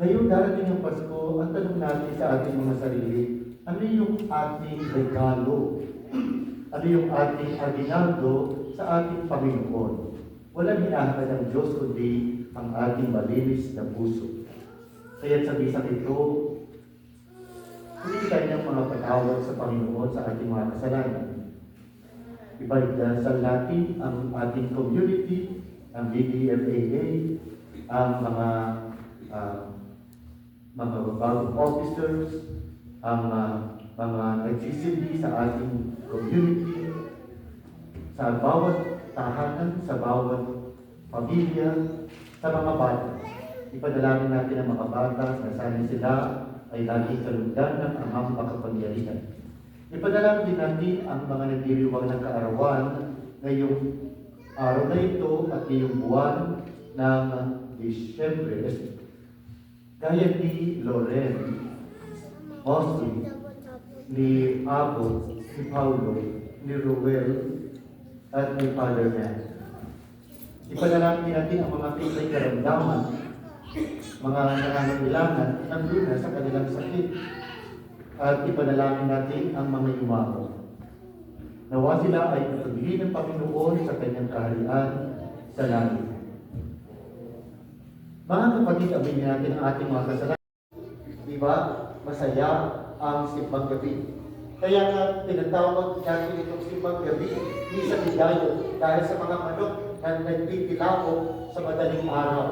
Ngayon darating ang Pasko, ang tanong natin sa ating mga sarili, ano yung ating regalo? Ano yung ating aginaldo sa ating Panginoon? Walang hinahangad ng Diyos kundi ang ating malinis na puso. Kaya sa bisang ito, hindi kanyang mga patawad sa Panginoon sa ating mga kasalanan. Ibaydasal natin ang ating community, ang BDFAA, ang mga bagong officers, ang mga nagsisindi sa ating community, sa bawat tahanan, sa bawat pamilya, sa mga bata. Ipadalangin natin ang mga bata na sana sila ay laging kalugdan ng amang makapangyarihan. Ipadalangin din natin ang mga nagdiriwang ng kaarawan ngayong araw na ito at ngayong buwan ng Disyembre. Gaya ni Loren, Mosley, ni Abo, ni Paulo, ni Ruel, at ni Father Matt. Ipadalangin natin ang mga may karamdaman, mga nangangailangan ng luna sa kanilang sakit. At ipanalangin natin ang mga yumao. Nawa sila ay patuloy ng Panginoon sa kanyang kaharian sa langit. Mga kapatid, aminin natin ang ating mga kasalanan. Diba? Masaya ang simbang gabi. Kaya nga tinatawag natin itong simbang gabi, Misa de Gallo, dahil sa mga manok na nagpipilako sa madaling araw.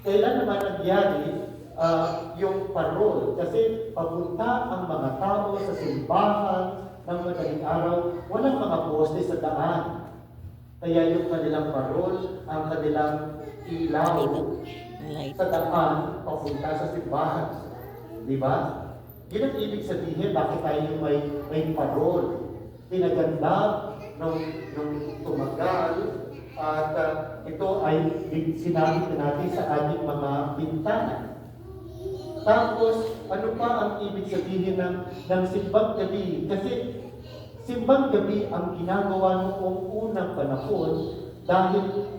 Kailan naman nangyari yung parol? Kasi papunta ang mga tao sa simbahan ng madaling araw, walang mga poste sa daan. Kaya yung kanilang parol, ang kanilang ilaw sa daan, papunta sa simbahan. Di ba? Yun ang ibig sabihin, bakit tayo may parol. Pinaganda nung tumagal, at ito ay sinabi natin sa ating mga bintana. Tapos, ano pa ang ibig sabihin ng simbang gabi? Kasi simbang gabi ang ginagawa noong unang panahon dahil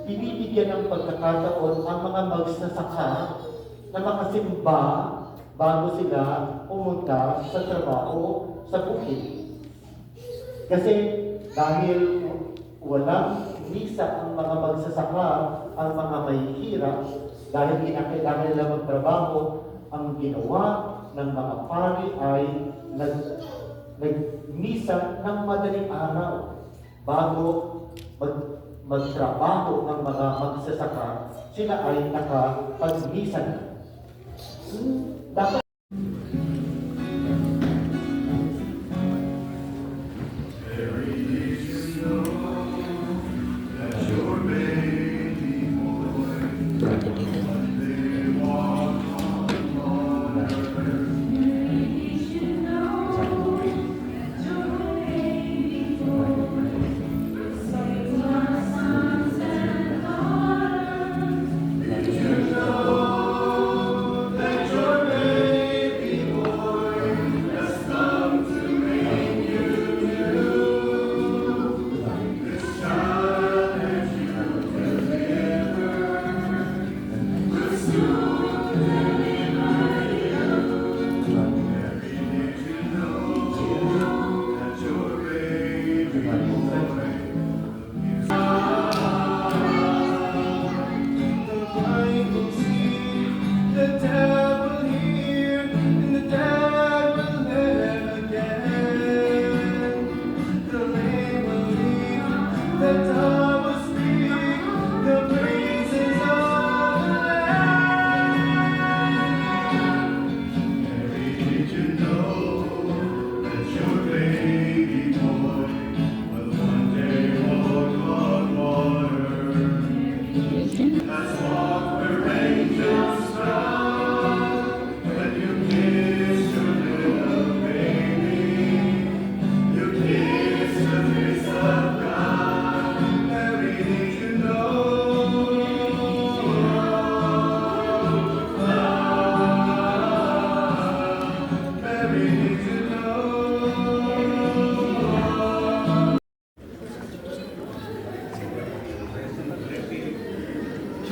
binibigyan ng pagkakataon ang mga magsasaka na makasimba bago sila pumunta sa trabaho sa bukid. Kasi dahil walang misa ang mga magsasaka, ang mga mahihirap, dahil kinakailangan nila magtrabaho, ang ginawa ng mga pari ay nagmisa ng madaling araw bago magtrabaho ng mga magsasaka, sila ay nakapagmisa na. Dapat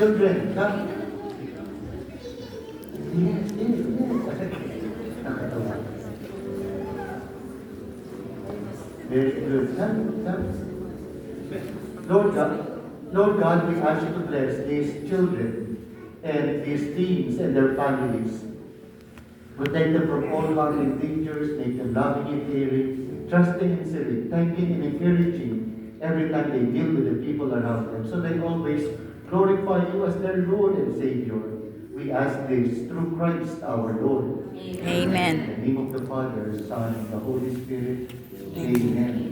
children, come. Yes, yes, yes. Nakatawa. Very good. Lord God, we ask you to bless these children and these teens and their families. Protect them from all harm and dangers, make them loving and caring, trusting and serving, thanking and encouraging every time they deal with the people around them, so they always glorify you as their Lord and Savior. We ask this through Christ our Lord. Amen. In the name of the Father, Son, and the Holy Spirit. Amen.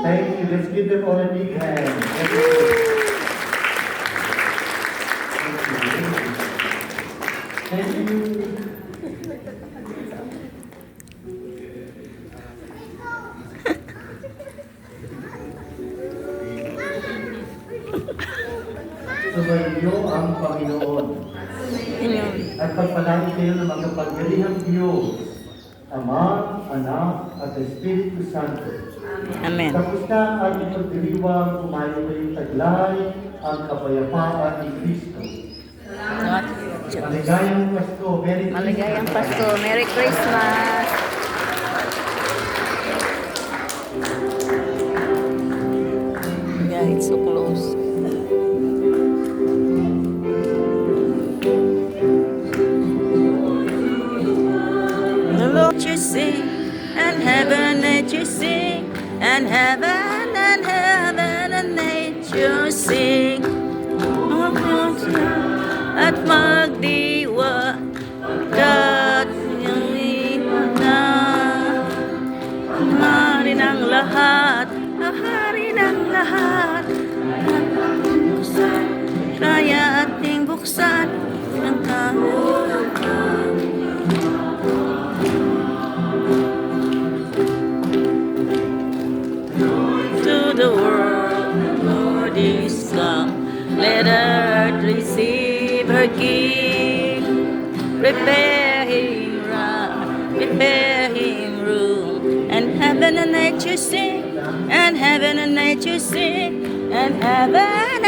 Thank you. Let's give them all a big hand. Thank you. Thank you. Sumainyo ang Panginoon. Amen. At pagpalain kayo ng makapangyarihang Diyos, Ama, Anak, at Espiritu Santo. Amen. Tapos na ang ating pagdiriwang, kumain kayong taglay ang kapayapaan ni Kristo. Maligayang Pasko. Maligayang Pasko. Merry Christmas. Yeah, it's so close. The Lord you sing, and heaven nature sing, and heaven and nature sing. At magdiwa kat na hari ng lahat, hari ng lahat. Kaya ating buksan ng kahulugan. To the world, Lord is come. Let earth receive her King. Prepare him room. And heaven and nature sing, and heaven and nature sing, and heaven